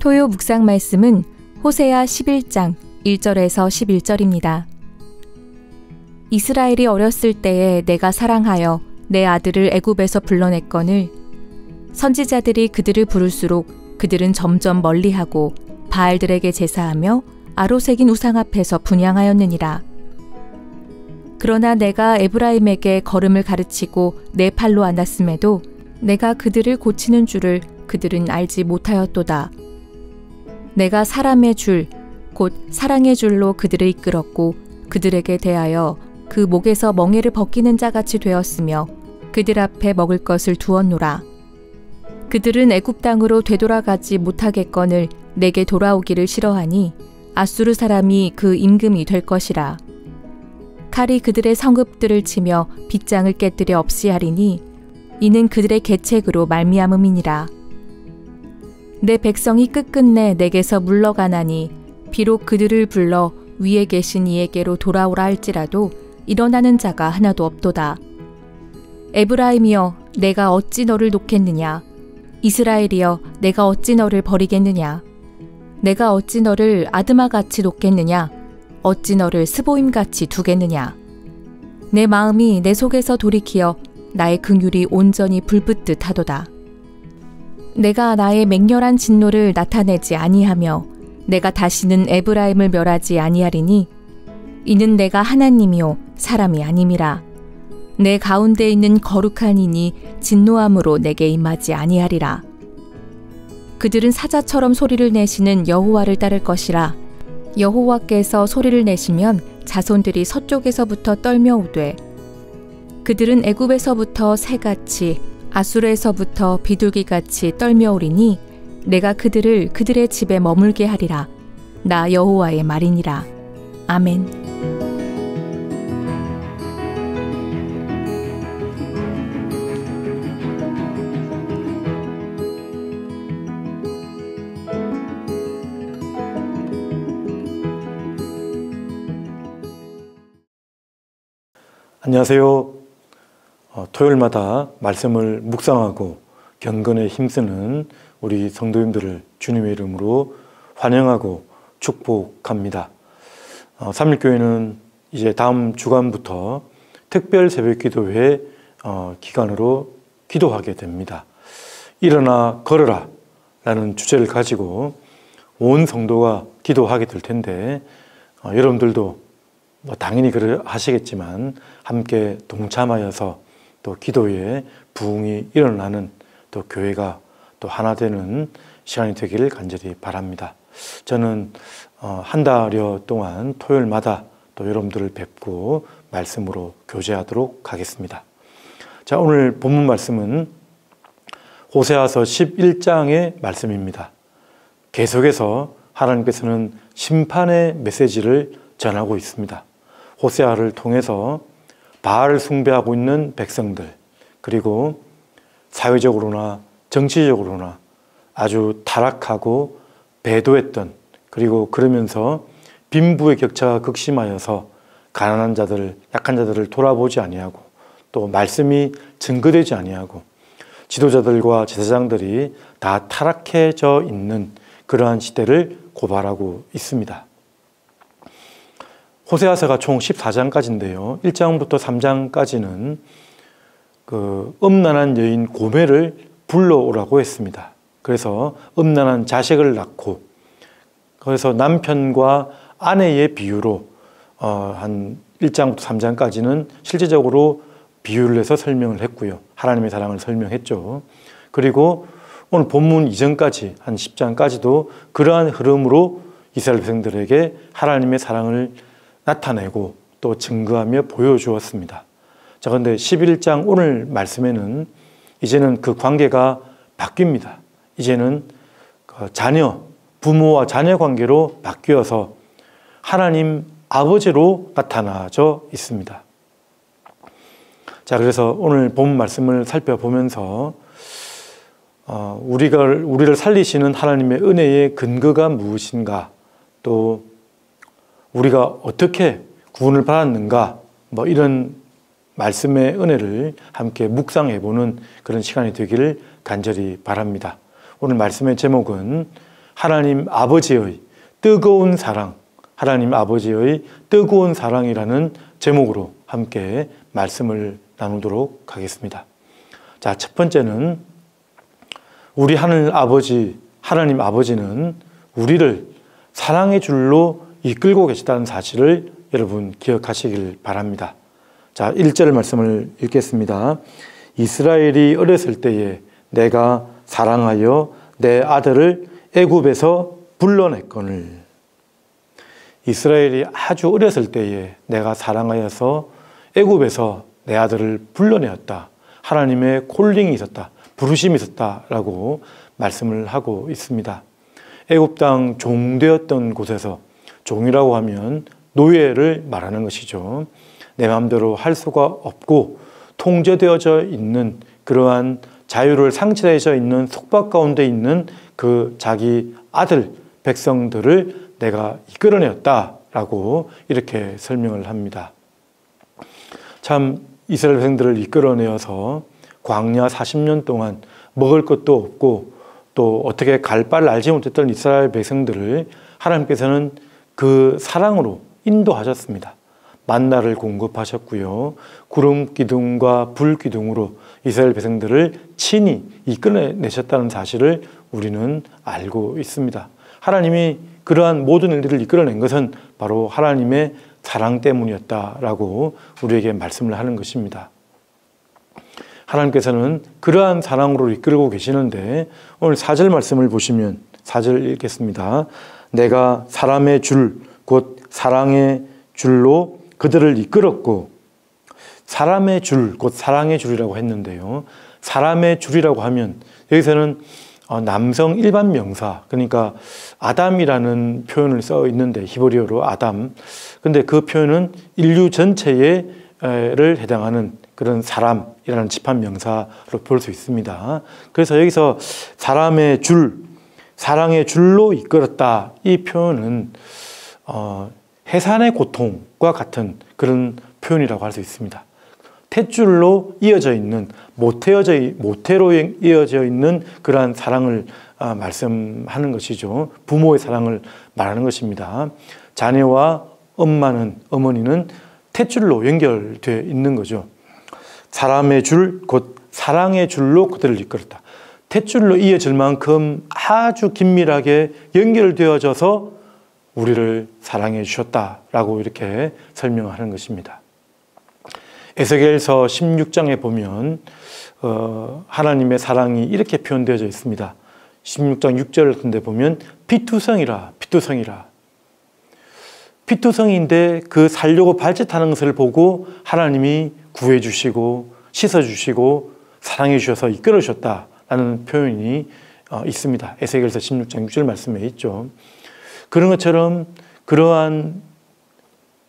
토요 묵상 말씀은 호세아 11장 1절에서 11절입니다. 이스라엘이 어렸을 때에 내가 사랑하여 내 아들을 애굽에서 불러냈거늘 선지자들이 그들을 부를수록 그들은 점점 멀리하고 바알들에게 제사하며 아로새긴 우상 앞에서 분향하였느니라. 그러나 내가 에브라임에게 걸음을 가르치고 내 팔로 안았음에도 내가 그들을 고치는 줄을 그들은 알지 못하였도다. 내가 사람의 줄, 곧 사랑의 줄로 그들을 이끌었고 그들에게 대하여 그 목에서 멍에를 벗기는 자같이 되었으며 그들 앞에 먹을 것을 두었노라. 그들은 애굽 땅으로 되돌아가지 못하겠거늘 내게 돌아오기를 싫어하니 아수르 사람이 그 임금이 될 것이라. 칼이 그들의 성읍들을 치며 빗장을 깨뜨려 없이 하리니 이는 그들의 계책으로 말미암음이니라. 내 백성이 끝끝내 내게서 물러가나니 비록 그들을 불러 위에 계신 이에게로 돌아오라 할지라도 일어나는 자가 하나도 없도다. 에브라임이여 내가 어찌 너를 놓겠느냐. 이스라엘이여 내가 어찌 너를 버리겠느냐. 내가 어찌 너를 아드마같이 놓겠느냐. 어찌 너를 스보임같이 두겠느냐. 내 마음이 내 속에서 돌이키어 나의 긍휼이 온전히 불붙듯 하도다. 내가 나의 맹렬한 진노를 나타내지 아니하며 내가 다시는 에브라임을 멸하지 아니하리니 이는 내가 하나님이요 사람이 아님이라. 내 가운데 있는 거룩한 이니 진노함으로 내게 임하지 아니하리라. 그들은 사자처럼 소리를 내시는 여호와를 따를 것이라. 여호와께서 소리를 내시면 자손들이 서쪽에서부터 떨며 오되 그들은 애굽에서부터 새같이 아수르에서부터 비둘기같이 떨며 오리니 내가 그들을 그들의 집에 머물게 하리라. 나 여호와의 말이니라. 아멘. 안녕하세요. 토요일마다 말씀을 묵상하고 경건에 힘쓰는 우리 성도님들을 주님의 이름으로 환영하고 축복합니다. 삼일교회는 이제 다음 주간부터 특별 새벽기도회 기간으로 기도하게 됩니다. 일어나 걸어라 라는 주제를 가지고 온 성도가 기도하게 될 텐데 여러분들도 당연히 하시겠지만 함께 동참하여서 또 기도에 부흥이 일어나는 또 교회가 또 하나 되는 시간이 되기를 간절히 바랍니다. 저는 한 달여 동안 토요일마다 또 여러분들을 뵙고 말씀으로 교제하도록 하겠습니다. 자, 오늘 본문 말씀은 호세아서 11장의 말씀입니다. 계속해서 하나님께서는 심판의 메시지를 전하고 있습니다. 호세아를 통해서 바알을 숭배하고 있는 백성들, 그리고 사회적으로나 정치적으로나 아주 타락하고 배도했던, 그리고 그러면서 빈부의 격차가 극심하여서 가난한 자들, 약한 자들을 돌아보지 아니하고 또 말씀이 증거되지 아니하고 지도자들과 제사장들이 다 타락해져 있는 그러한 시대를 고발하고 있습니다. 호세아서가 총 14장까지인데요. 1장부터 3장까지는 음란한 여인 고멜을 불러오라고 했습니다. 그래서 음란한 자식을 낳고, 그래서 남편과 아내의 비유로 한 1장부터 3장까지는 실제적으로 비유를 해서 설명을 했고요. 하나님의 사랑을 설명했죠. 그리고 오늘 본문 이전까지 한 10장까지도 그러한 흐름으로 이스라엘 백성들에게 하나님의 사랑을 나타내고 또 증거하며 보여주었습니다. 자, 그런데 11장 오늘 말씀에는 이제는 그 관계가 바뀝니다. 이제는 자녀, 부모와 자녀 관계로 바뀌어서 하나님 아버지로 나타나져 있습니다. 자, 그래서 오늘 본 말씀을 살펴보면서 우리를 살리시는 하나님의 은혜의 근거가 무엇인가, 또 우리가 어떻게 구원을 받았는가, 이런 말씀의 은혜를 함께 묵상해보는 그런 시간이 되기를 간절히 바랍니다. 오늘 말씀의 제목은 하나님 아버지의 뜨거운 사랑, 하나님 아버지의 뜨거운 사랑이라는 제목으로 함께 말씀을 나누도록 하겠습니다. 자, 첫 번째는 우리 하늘 아버지, 하나님 아버지는 우리를 사랑의 줄로 이끌고 계시다는 사실을 여러분 기억하시길 바랍니다. 자, 1절 말씀을 읽겠습니다. 이스라엘이 어렸을 때에 내가 사랑하여 내 아들을 애굽에서 불러냈거늘. 이스라엘이 아주 어렸을 때에 내가 사랑하여서 애굽에서 내 아들을 불러내었다. 하나님의 콜링이 있었다. 부르심이 있었다라고 말씀을 하고 있습니다. 애굽 땅 종되었던 곳에서, 종이라고 하면 노예를 말하는 것이죠. 내 마음대로 할 수가 없고 통제되어져 있는 그러한 자유를 상실해져 있는 속박 가운데 있는 그 자기 아들 백성들을 내가 이끌어내었다라고 이렇게 설명을 합니다. 참 이스라엘 백성들을 이끌어내어서 광야 40년 동안 먹을 것도 없고 또 어떻게 갈 바를 알지 못했던 이스라엘 백성들을 하나님께서는 그 사랑으로 인도하셨습니다. 만나를 공급하셨고요. 구름 기둥과 불 기둥으로 이스라엘 백성들을 친히 이끌어내셨다는 사실을 우리는 알고 있습니다. 하나님이 그러한 모든 일들을 이끌어낸 것은 바로 하나님의 사랑 때문이었다라고 우리에게 말씀을 하는 것입니다. 하나님께서는 그러한 사랑으로 이끌고 계시는데 오늘 4절 말씀을 보시면 4절 읽겠습니다. 내가 사람의 줄, 곧 사랑의 줄로 그들을 이끌었고, 사람의 줄, 곧 사랑의 줄이라고 했는데요. 사람의 줄이라고 하면 여기서는 남성 일반 명사, 그러니까 아담이라는 표현을 써 있는데 히브리어로 아담. 근데 그 표현은 인류 전체를 해당하는 그런 사람이라는 집합 명사로 볼 수 있습니다. 그래서 여기서 사람의 줄, 사랑의 줄로 이끌었다. 이 표현은 해산의 고통과 같은 그런 표현이라고 할 수 있습니다. 탯줄로 이어져 있는, 모태로 이어져 있는 그러한 사랑을 말씀하는 것이죠. 부모의 사랑을 말하는 것입니다. 자녀와 어머니는 탯줄로 연결되어 있는 거죠. 사람의 줄, 곧 사랑의 줄로 그들을 이끌었다. 탯줄로 이어질 만큼 아주 긴밀하게 연결되어져서 우리를 사랑해 주셨다라고 이렇게 설명하는 것입니다. 에스겔서 16장에 보면 하나님의 사랑이 이렇게 표현되어져 있습니다. 16장 6절 같은데 보면 피투성이라, 피투성이라. 피투성인데 그 살려고 발짓하는 것을 보고 하나님이 구해주시고 씻어주시고 사랑해 주셔서 이끌어 주셨다라는 표현이 있습니다. 에스겔서 16장 6절 말씀에 있죠. 그런 것처럼 그러한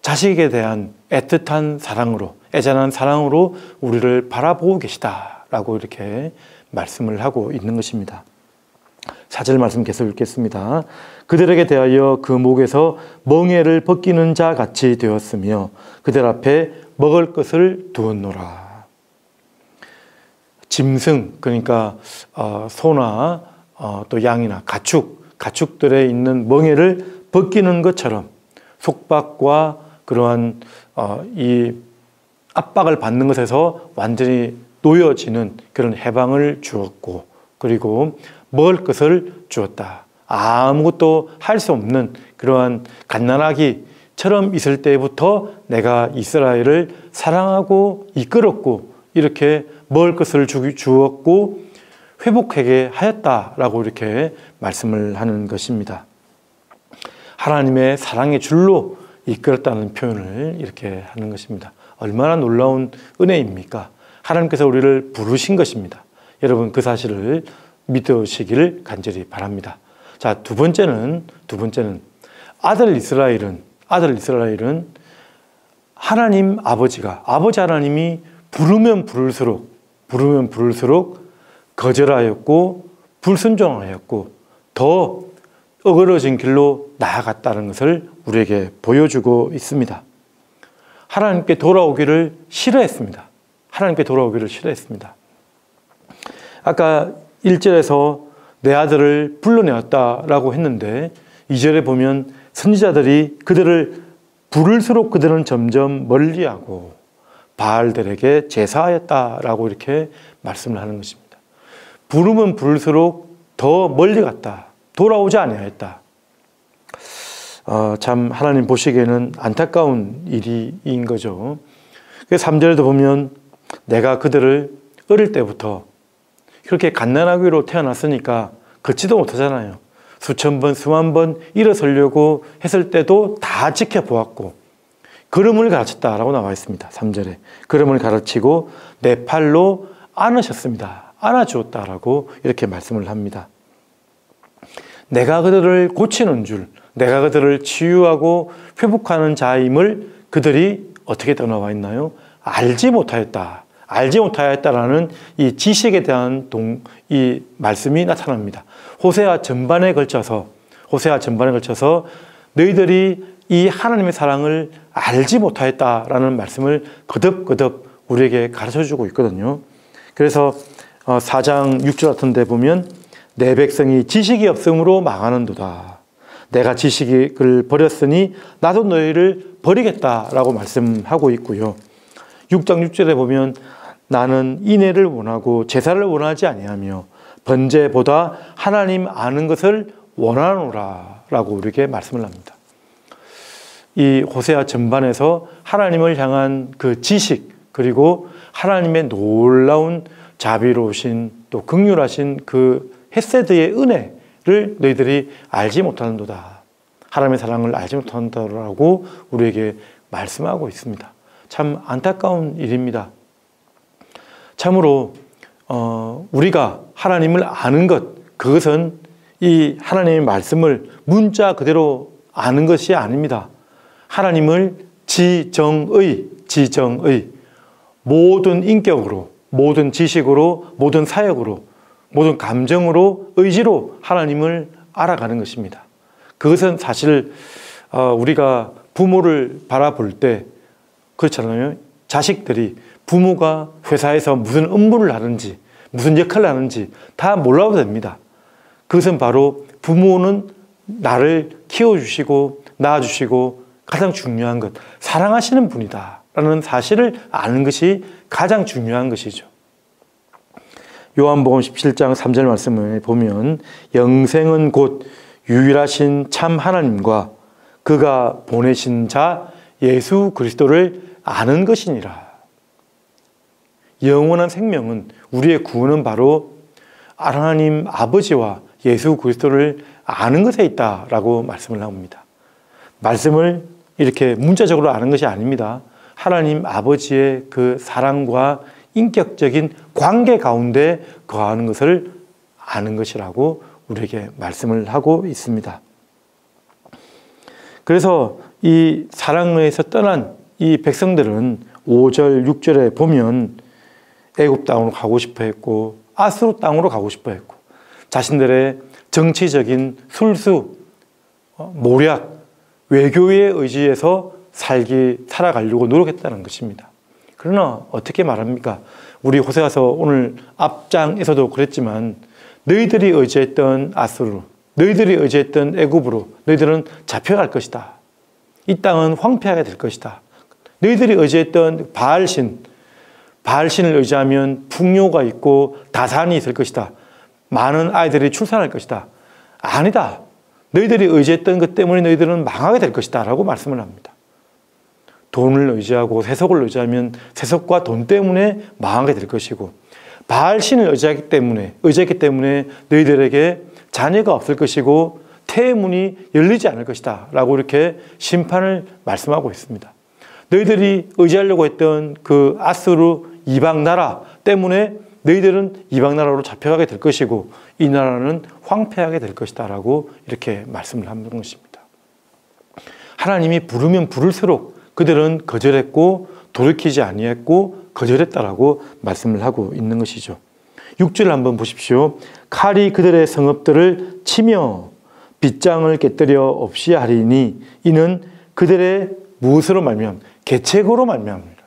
자식에 대한 애틋한 사랑으로, 애잔한 사랑으로 우리를 바라보고 계시다라고 이렇게 말씀을 하고 있는 것입니다. 4절 말씀 계속 읽겠습니다. 그들에게 대하여 그 목에서 멍에를 벗기는 자 같이 되었으며 그들 앞에 먹을 것을 두었노라. 짐승, 그러니까 소나 또 양이나 가축들에 있는 멍에를 벗기는 것처럼 속박과 그러한 이 압박을 받는 것에서 완전히 놓여지는 그런 해방을 주었고, 그리고 먹을 것을 주었다. 아무것도 할 수 없는 그러한 갓난아기처럼 있을 때부터 내가 이스라엘을 사랑하고 이끌었고 이렇게 먹을 것을 주었고 회복하게 하였다라고 이렇게 말씀을 하는 것입니다. 하나님의 사랑의 줄로 이끌었다는 표현을 이렇게 하는 것입니다. 얼마나 놀라운 은혜입니까? 하나님께서 우리를 부르신 것입니다. 여러분 그 사실을 믿으시기를 간절히 바랍니다. 자, 두 번째는 아들 이스라엘은 하나님 아버지 하나님이 부르면 부를수록 거절하였고 불순종하였고 더 어그러진 길로 나아갔다는 것을 우리에게 보여주고 있습니다. 하나님께 돌아오기를 싫어했습니다. 아까 1절에서 내 아들을 불러내었다라고 했는데 2절에 보면 선지자들이 그들을 부를수록 그들은 점점 멀리하고 바알들에게 제사하였다라고 이렇게 말씀을 하는 것입니다. 부르면 부를수록 더 멀리 갔다. 돌아오지 아니하였다. 참 하나님 보시기에는 안타까운 일인 거죠. 3절에도 보면 내가 그들을 어릴 때부터 그렇게 갓난아기로 태어났으니까 걷지도 못하잖아요. 수천 번, 수만 번 일어서려고 했을 때도 다 지켜보았고 걸음을 가르쳤다라고 나와 있습니다. 3절에 걸음을 가르치고 내 팔로 안으셨습니다. 안아주었다라고 이렇게 말씀을 합니다. 내가 그들을 고치는 줄, 내가 그들을 치유하고 회복하는 자임을 그들이 어떻게 떠나와 있나요? 알지 못하였다. 알지 못하였다라는 이 지식에 대한 이 말씀이 나타납니다. 호세아 전반에 걸쳐서 너희들이 이 하나님의 사랑을 알지 못하였다라는 말씀을 거듭거듭 우리에게 가르쳐주고 있거든요. 그래서 4장 6절 같은 데 보면 내 백성이 지식이 없음으로 망하는도다. 내가 지식을 버렸으니 나도 너희를 버리겠다라고 말씀하고 있고요. 6장 6절에 보면 나는 인애를 원하고 제사를 원하지 아니하며 번제보다 하나님 아는 것을 원하노라 라고 우리에게 말씀을 합니다. 이 호세아 전반에서 하나님을 향한 그 지식 그리고 하나님의 놀라운 자비로우신 또 긍휼하신 그 헤세드의 은혜를 너희들이 알지 못하는도다. 하나님의 사랑을 알지 못한다라고 우리에게 말씀하고 있습니다. 참 안타까운 일입니다. 참으로 우리가 하나님을 아는 것, 그것은 이 하나님의 말씀을 문자 그대로 아는 것이 아닙니다. 하나님을 지정의 모든 인격으로, 모든 지식으로, 모든 사역으로, 모든 감정으로, 의지로 하나님을 알아가는 것입니다. 그것은 사실 우리가 부모를 바라볼 때 그렇잖아요. 자식들이 부모가 회사에서 무슨 업무를 하는지 무슨 역할을 하는지 다 몰라도 됩니다. 그것은 바로 부모는 나를 키워주시고 낳아주시고 가장 중요한 것 사랑하시는 분이다 라는 사실을 아는 것이 가장 중요한 것이죠. 요한복음 17장 3절 말씀을 보면 영생은 곧 유일하신 참 하나님과 그가 보내신 자 예수 그리스도를 아는 것이니라. 영원한 생명은 우리의 구원은 바로 하나님 아버지와 예수 그리스도를 아는 것에 있다라고 말씀을 합니다. 말씀을 이렇게 문자적으로 아는 것이 아닙니다. 하나님 아버지의 그 사랑과 인격적인 관계 가운데 거하는 것을 아는 것이라고 우리에게 말씀을 하고 있습니다. 그래서 이 사랑에서 떠난 이 백성들은 5절, 6절에 보면 애굽 땅으로 가고 싶어 했고 아수르 땅으로 가고 싶어 했고 자신들의 정치적인 술수, 모략, 외교의 의지에서 살아가려고 노력했다는 것입니다. 그러나 어떻게 말합니까? 우리 호세아서 오늘 앞장에서도 그랬지만 너희들이 의지했던 아수르, 너희들이 의지했던 애굽으로 너희들은 잡혀갈 것이다. 이 땅은 황폐하게 될 것이다. 너희들이 의지했던 바알신을 의지하면 풍요가 있고 다산이 있을 것이다. 많은 아이들이 출산할 것이다. 아니다. 너희들이 의지했던 것 때문에 너희들은 망하게 될 것이다 라고 말씀을 합니다. 돈을 의지하고 세속을 의지하면 세속과 돈 때문에 망하게 될 것이고 바알신을 의지했기 때문에 너희들에게 자녀가 없을 것이고 태문이 열리지 않을 것이다 라고 이렇게 심판을 말씀하고 있습니다. 너희들이 의지하려고 했던 그 아수르 이방 나라 때문에 너희들은 이방 나라로 잡혀가게 될 것이고 이 나라는 황폐하게 될 것이다 라고 이렇게 말씀을 하는 것입니다. 하나님이 부르면 부를수록 그들은 거절했고 돌이키지 아니했고 거절했다라고 말씀을 하고 있는 것이죠. 6절을 한번 보십시오. 칼이 그들의 성읍들을 치며 빗장을 깨뜨려 없이 하리니 이는 그들의 무엇으로 말미암 계책으로 말미암습니다.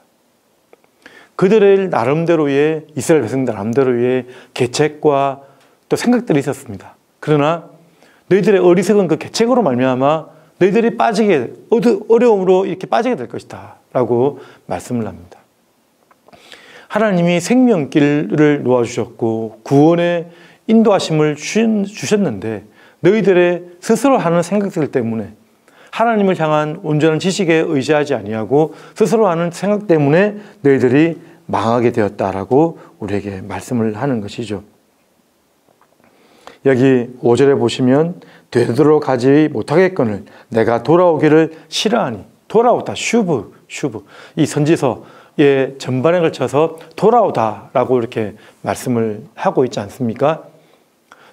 그들의 나름대로의 이스라엘 백성들 나름대로의 계책과 또 생각들이 있었습니다. 그러나 너희들의 어리석은 그 계책으로 말미암아 너희들이 어려움으로 이렇게 빠지게 될 것이다 라고 말씀을 합니다. 하나님이 생명길을 놓아주셨고 구원의 인도하심을 주셨는데 너희들의 스스로 하는 생각들 때문에 하나님을 향한 온전한 지식에 의지하지 아니하고 스스로 하는 생각 때문에 너희들이 망하게 되었다라고 우리에게 말씀을 하는 것이죠. 여기 5절에 보시면 되도록 하지 못하겠거늘 내가 돌아오기를 싫어하니 돌아오다 슈브 이 선지서의 전반에 걸쳐서 돌아오다라고 이렇게 말씀을 하고 있지 않습니까?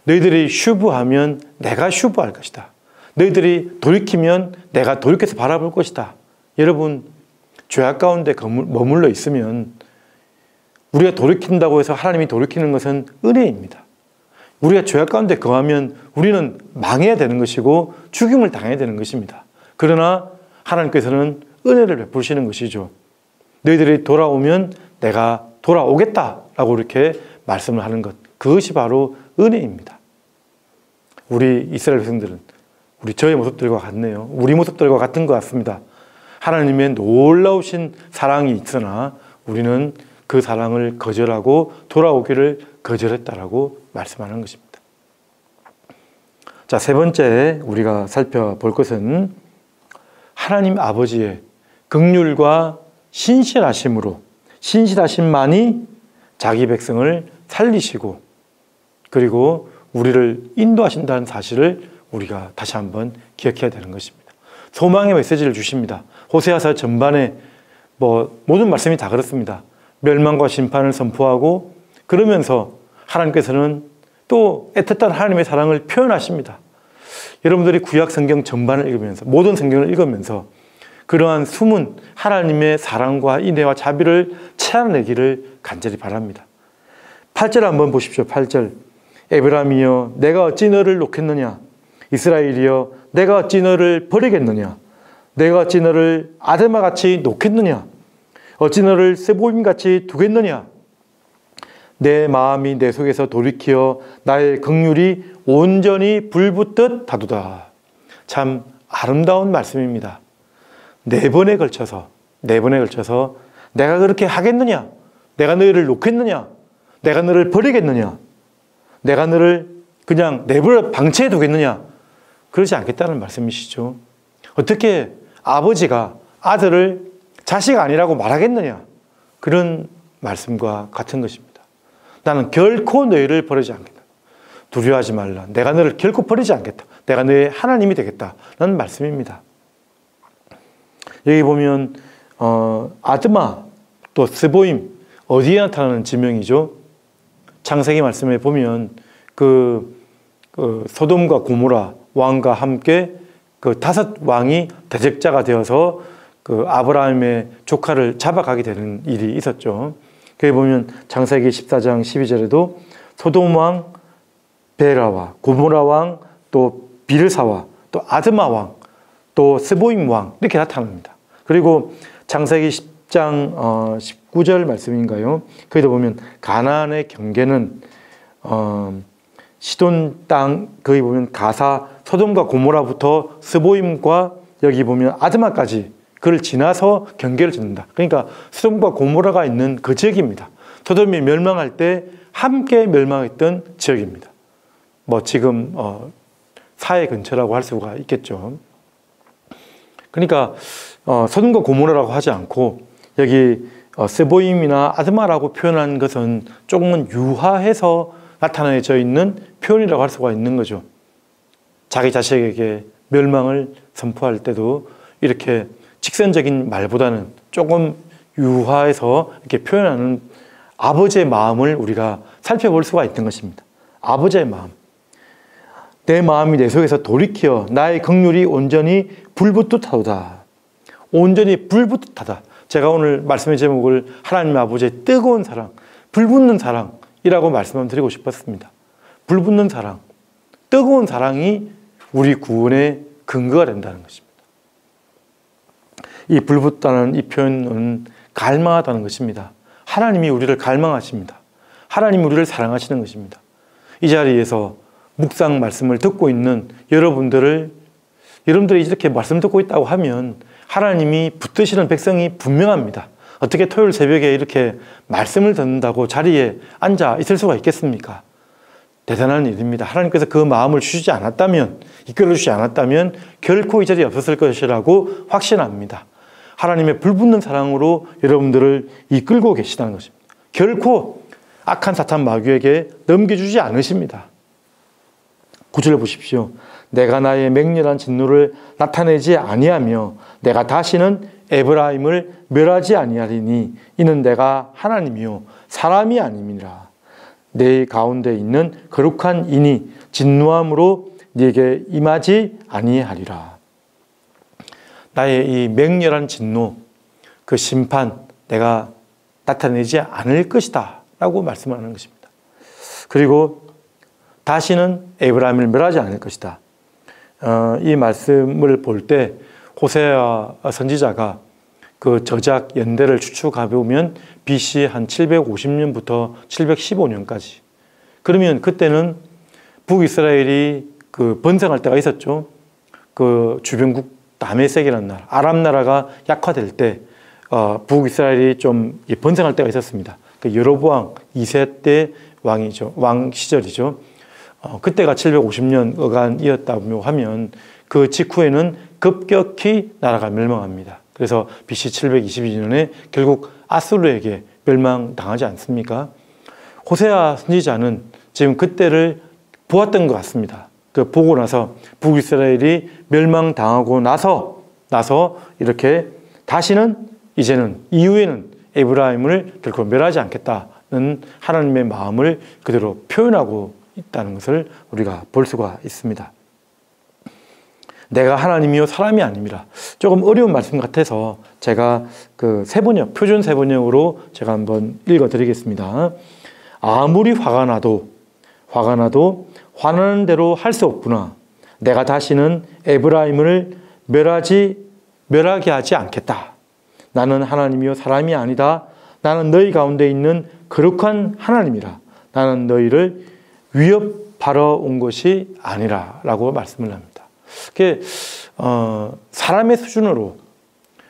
너희들이 슈브하면 내가 슈브할 것이다. 너희들이 돌이키면 내가 돌이켜서 바라볼 것이다. 여러분 죄악 가운데 머물러 있으면 우리가 돌이킨다고 해서 하나님이 돌이키는 것은 은혜입니다. 우리가 죄악 가운데 거하면 우리는 망해야 되는 것이고 죽임을 당해야 되는 것입니다. 그러나 하나님께서는 은혜를 베푸시는 것이죠. 너희들이 돌아오면 내가 돌아오겠다라고 이렇게 말씀을 하는 것, 그것이 바로 은혜입니다. 우리 이스라엘 백성들은 저의 모습들과 같네요. 우리 모습들과 같은 것 같습니다. 하나님의 놀라우신 사랑이 있으나 우리는 그 사랑을 거절하고 돌아오기를 거절했다라고 말씀하는 것입니다. 자, 세 번째 우리가 살펴볼 것은 하나님 아버지의 긍휼과 신실하심만이 자기 백성을 살리시고 그리고 우리를 인도하신다는 사실을 우리가 다시 한번 기억해야 되는 것입니다. 소망의 메시지를 주십니다. 호세아서 전반에 모든 말씀이 다 그렇습니다. 멸망과 심판을 선포하고 그러면서 하나님께서는 또 애틋한 하나님의 사랑을 표현하십니다. 여러분들이 구약 성경 전반을 읽으면서 모든 성경을 읽으면서 그러한 숨은 하나님의 사랑과 인애와 자비를 찾아내기를 간절히 바랍니다. 8절 한번 보십시오. 8절 에브라임이여 내가 어찌 너를 놓겠느냐 이스라엘이여 내가 어찌 너를 버리겠느냐 내가 어찌 너를 아드마같이 놓겠느냐 어찌 너를 세보임같이 두겠느냐 내 마음이 내 속에서 돌이키어 나의 긍휼이 온전히 불붙듯 다두다. 참 아름다운 말씀입니다. 네 번에 걸쳐서 내가 그렇게 하겠느냐 내가 너희를 놓겠느냐 내가 너를 버리겠느냐 내가 너를 그냥 내버려 방치해 두겠느냐 그러지 않겠다는 말씀이시죠. 어떻게 아버지가 아들을 자식 아니라고 말하겠느냐 그런 말씀과 같은 것입니다. 나는 결코 너희를 버리지 않겠다. 두려워하지 말라. 내가 너를 결코 버리지 않겠다. 내가 너의 하나님이 되겠다 라는 말씀입니다. 여기 보면 아드마 또 스보임 어디에 나타나는 지명이죠? 창세기 말씀에 보면 소돔과 고모라 왕과 함께 그 5 왕이 대적자가 되어서 그 아브라함의 조카를 잡아가게 되는 일이 있었죠. 거기 보면 창세기 14장 12절에도 소돔 왕 베라와 고모라 왕 또 비르사와 또 아드마 왕 또 스보임 왕 이렇게 나타납니다. 그리고 창세기 10장 19절 말씀인가요? 거기도 보면 가나안의 경계는 시돈 땅 거기 보면 가사 소돔과 고모라부터 스보임과 여기 보면 아드마까지 그를 지나서 경계를 짓는다. 그러니까 소돔과 고모라가 있는 그 지역입니다. 소돔이 멸망할 때 함께 멸망했던 지역입니다. 지금 사해 근처라고 할 수가 있겠죠. 그러니까 소돔과 고모라라고 하지 않고 여기 스보임이나 아드마라고 표현한 것은 조금은 유화해서 나타내져 있는 표현이라고 할 수가 있는 거죠. 자기 자식에게 멸망을 선포할 때도 이렇게 직선적인 말보다는 조금 유화해서 이렇게 표현하는 아버지의 마음을 우리가 살펴볼 수가 있는 것입니다. 아버지의 마음. 내 마음이 내 속에서 돌이켜 나의 긍휼이 온전히 불붙듯하다. 온전히 불붙듯하다. 제가 오늘 말씀의 제목을 하나님 아버지의 뜨거운 사랑, 불붙는 사랑이라고 말씀을 드리고 싶었습니다. 불붙는 사랑, 뜨거운 사랑이 우리 구원의 근거가 된다는 것입니다. 이 불붙다는 이 표현은 갈망하다는 것입니다. 하나님이 우리를 갈망하십니다. 하나님이 우리를 사랑하시는 것입니다. 이 자리에서 묵상 말씀을 듣고 있는 여러분들이 이렇게 말씀 듣고 있다고 하면 하나님이 붙드시는 백성이 분명합니다. 어떻게 토요일 새벽에 이렇게 말씀을 듣는다고 자리에 앉아 있을 수가 있겠습니까? 대단한 일입니다. 하나님께서 그 마음을 주시지 않았다면, 이끌어 주시지 않았다면 결코 이 자리에 없었을 것이라고 확신합니다. 하나님의 불붙는 사랑으로 여러분들을 이끌고 계시다는 것입니다. 결코 악한 사탄 마귀에게 넘겨주지 않으십니다. 9절 보십시오. 내가 나의 맹렬한 진노를 나타내지 아니하며 내가 다시는 에브라임을 멸하지 아니하리니 이는 내가 하나님이요 사람이 아님이라. 내 가운데 있는 거룩한 인이 진노함으로 네게 임하지 아니하리라. 나의 이 맹렬한 진노, 그 심판 내가 나타내지 않을 것이다 라고 말씀하는 것입니다. 그리고 다시는 에브라임을 멸하지 않을 것이다. 이 말씀을 볼 때 호세아 선지자가 그 저작 연대를 추측해 보면 BC 한 750년부터 715년까지. 그러면 그때는 북이스라엘이 그 번성할 때가 있었죠. 그 주변국 다메섹이라는 나라, 아람 나라가 약화될 때 북이스라엘이 좀 번성할 때가 있었습니다. 그 여로보암 2세 때 왕이죠. 왕 시절이죠. 그때가 750년간이었다고 하면 그 직후에는 급격히 나라가 멸망합니다. 그래서 BC 722년에 결국 아수르에게 멸망당하지 않습니까? 호세아 선지자는 지금 그때를 보았던 것 같습니다. 그 보고 나서 북이스라엘이 멸망당하고 나서 이렇게 다시는 이제는 이후에는 에브라임을 결코 멸하지 않겠다는 하나님의 마음을 그대로 표현하고 있다는 것을 우리가 볼 수가 있습니다. 내가 하나님이요 사람이 아님이라. 조금 어려운 말씀 같아서 제가 그 세번역, 표준 세번역으로 제가 한번 읽어드리겠습니다. 아무리 화가 나도 화나는 대로 할 수 없구나. 내가 다시는 에브라임을 멸하게 하지 않겠다. 나는 하나님이요 사람이 아니다. 나는 너희 가운데 있는 거룩한 하나님이라. 나는 너희를 위협하러 온 것이 아니라 라고 말씀을 합니다. 그게 사람의 수준으로,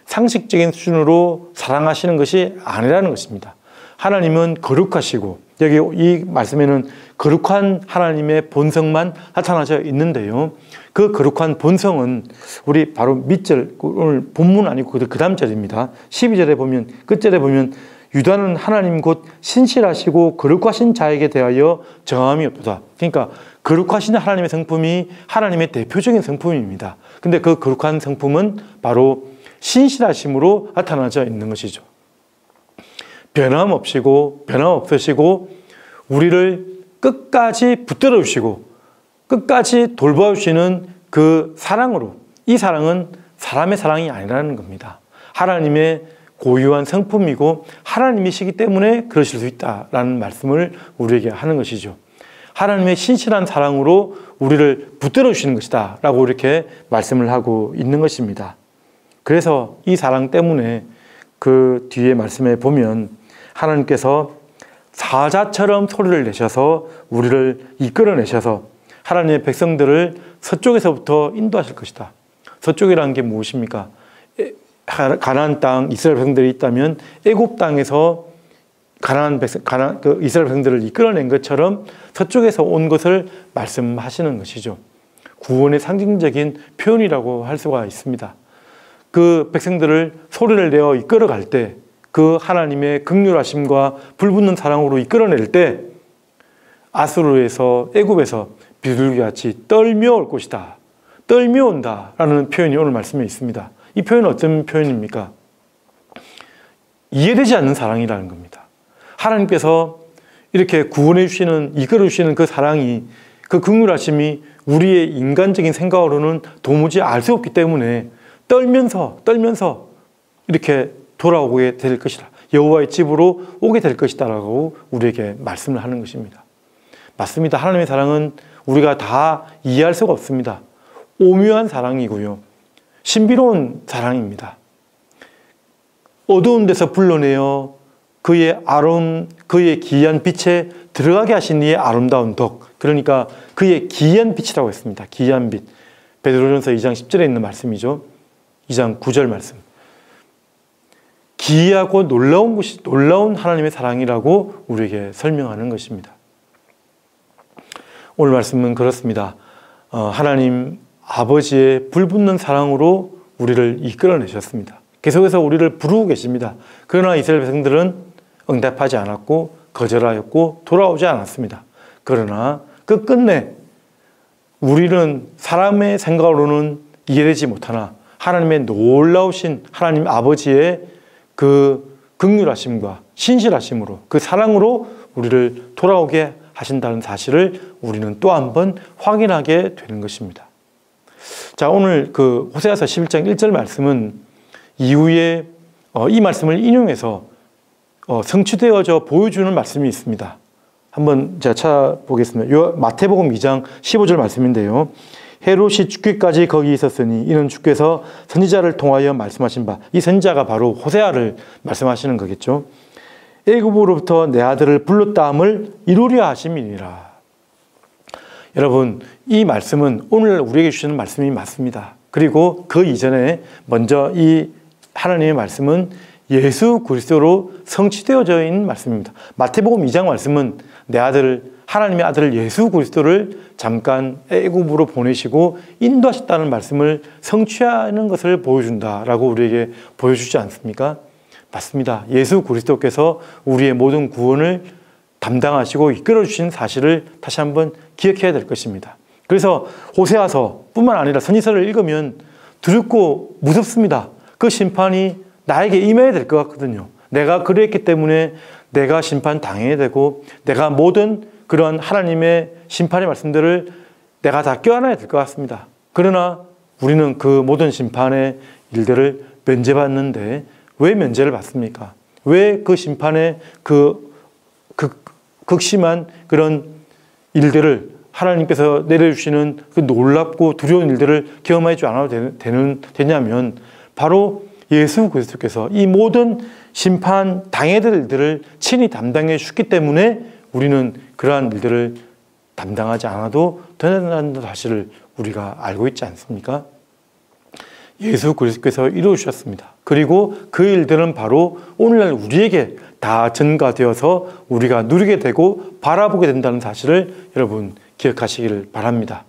상식적인 수준으로 사랑하시는 것이 아니라는 것입니다. 하나님은 거룩하시고, 여기 이 말씀에는 거룩한 하나님의 본성만 나타나져 있는데요. 그 거룩한 본성은 우리 바로 밑절, 오늘 본문 아니고 그 다음 절입니다. 12절에 보면, 끝절에 보면 유다는 하나님 곧 신실하시고 거룩하신 자에게 대하여 정함이 없도다. 그러니까 거룩하신 하나님의 성품이 하나님의 대표적인 성품입니다. 근데 그 거룩한 성품은 바로 신실하심으로 나타나져 있는 것이죠. 변함없으시고 우리를 끝까지 붙들어 주시고 끝까지 돌봐주시는 그 사랑으로, 이 사랑은 사람의 사랑이 아니라는 겁니다. 하나님의 고유한 성품이고 하나님이시기 때문에 그러실 수 있다라는 말씀을 우리에게 하는 것이죠. 하나님의 신실한 사랑으로 우리를 붙들어 주시는 것이다 라고 이렇게 말씀을 하고 있는 것입니다. 그래서 이 사랑 때문에 그 뒤에 말씀에 보면 하나님께서 사자처럼 소리를 내셔서 우리를 이끌어내셔서 하나님의 백성들을 서쪽에서부터 인도하실 것이다. 서쪽이라는 게 무엇입니까? 가나안 땅 이스라엘 백성들이 있다면 애굽 땅에서 이스라엘 백성들을 이끌어낸 것처럼 서쪽에서 온 것을 말씀하시는 것이죠. 구원의 상징적인 표현이라고 할 수가 있습니다. 그 백성들을 소리를 내어 이끌어갈 때, 그 하나님의 긍휼하심과 불붙는 사랑으로 이끌어낼 때 아수르에서, 애굽에서 비둘기같이 떨며 올 것이다. 떨며 온다라는 표현이 오늘 말씀에 있습니다. 이 표현은 어떤 표현입니까? 이해되지 않는 사랑이라는 겁니다. 하나님께서 이렇게 구원해 주시는, 이끌어 주시는 그 사랑이, 그 긍휼하심이 우리의 인간적인 생각으로는 도무지 알 수 없기 때문에 떨면서 이렇게 돌아오게 될 것이다. 여호와의 집으로 오게 될 것이다 라고 우리에게 말씀을 하는 것입니다. 맞습니다. 하나님의 사랑은 우리가 다 이해할 수가 없습니다. 오묘한 사랑이고요. 신비로운 사랑입니다. 어두운 데서 불러내어 그의 그의 기이한 빛에 들어가게 하신 이의 아름다운 덕, 그러니까 그의 기이한 빛이라고 했습니다. 기이한 빛. 베드로전서 2장 10절에 있는 말씀이죠. 2장 9절 말씀. 기이하고 놀라운 하나님의 사랑이라고 우리에게 설명하는 것입니다. 오늘 말씀은 그렇습니다. 하나님 아버지의 불붙는 사랑으로 우리를 이끌어내셨습니다. 계속해서 우리를 부르고 계십니다. 그러나 이스라엘 백성들은 응답하지 않았고 거절하였고 돌아오지 않았습니다. 그러나 끝끝내 우리는 사람의 생각으로는 이해되지 못하나 하나님의 놀라우신 하나님 아버지의 그 긍휼하심과 신실하심으로 그 사랑으로 우리를 돌아오게 하신다는 사실을 우리는 또 한 번 확인하게 되는 것입니다. 자, 오늘 그 호세아서 11장 1절 말씀은 이후에 이 말씀을 인용해서 성취되어져 보여주는 말씀이 있습니다. 한번 제가 찾아보겠습니다. 마태복음 2장 15절 말씀인데요. 헤롯이 죽기까지 거기 있었으니 이는 주께서 선지자를 통하여 말씀하신 바, 이 선지자가 바로 호세아를 말씀하시는 거겠죠. 애굽으로부터 내 아들을 불렀다함을 이루려 하심이니라. 여러분, 이 말씀은 오늘 우리에게 주시는 말씀이 맞습니다. 그리고 그 이전에 먼저 이 하나님의 말씀은 예수 그리스도로 성취되어져 있는 말씀입니다. 마태복음 2장 말씀은 내 아들, 하나님의 아들 예수 그리스도를 잠깐 애굽으로 보내시고 인도하셨다는 말씀을 성취하는 것을 보여준다라고 우리에게 보여주지 않습니까? 맞습니다. 예수 그리스도께서 우리의 모든 구원을 담당하시고 이끌어주신 사실을 다시 한번 기억해야 될 것입니다. 그래서 호세아서뿐만 아니라 선지서를 읽으면 두렵고 무섭습니다. 그 심판이 나에게 임해야 될 것 같거든요. 내가 그랬기 때문에 내가 심판당해야 되고 내가 모든 그런 하나님의 심판의 말씀들을 내가 다 껴안아야 될 것 같습니다. 그러나 우리는 그 모든 심판의 일들을 면제받는데 왜 면제를 받습니까? 왜 그 심판의 그 극심한 그런 일들을 하나님께서 내려주시는 그 놀랍고 두려운 일들을 경험하지 않아도 되냐면 바로 예수 그리스도께서 이 모든 심판 당해야 될 일들을 친히 담당해 주셨기 때문에 우리는 그러한 일들을 담당하지 않아도 된다는 사실을 우리가 알고 있지 않습니까? 예수 그리스도께서 이루어 주셨습니다. 그리고 그 일들은 바로 오늘날 우리에게 다 전가되어서 우리가 누리게 되고 바라보게 된다는 사실을 여러분 기억하시기를 바랍니다.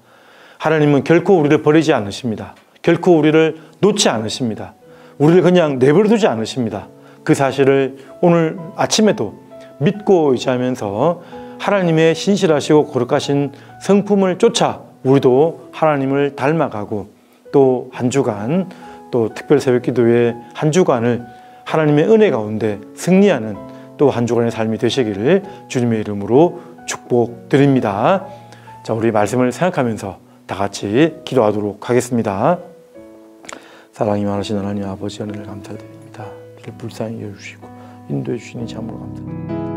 하나님은 결코 우리를 버리지 않으십니다. 결코 우리를 놓지 않으십니다. 우리를 그냥 내버려 두지 않으십니다. 그 사실을 오늘 아침에도 믿고 의지하면서 하나님의 신실하시고 거룩하신 성품을 쫓아 우리도 하나님을 닮아가고 또 한 주간 또 특별 새벽기도의 한 주간을 하나님의 은혜 가운데 승리하는 또 한 주간의 삶이 되시기를 주님의 이름으로 축복드립니다. 자, 우리 말씀을 생각하면서 다 같이 기도하도록 하겠습니다. 사랑이 많으신 하나님 아버지 은혜를 감사드립니다. 불쌍히 여주시고 인도해 주시니 참으로 감사드립니다.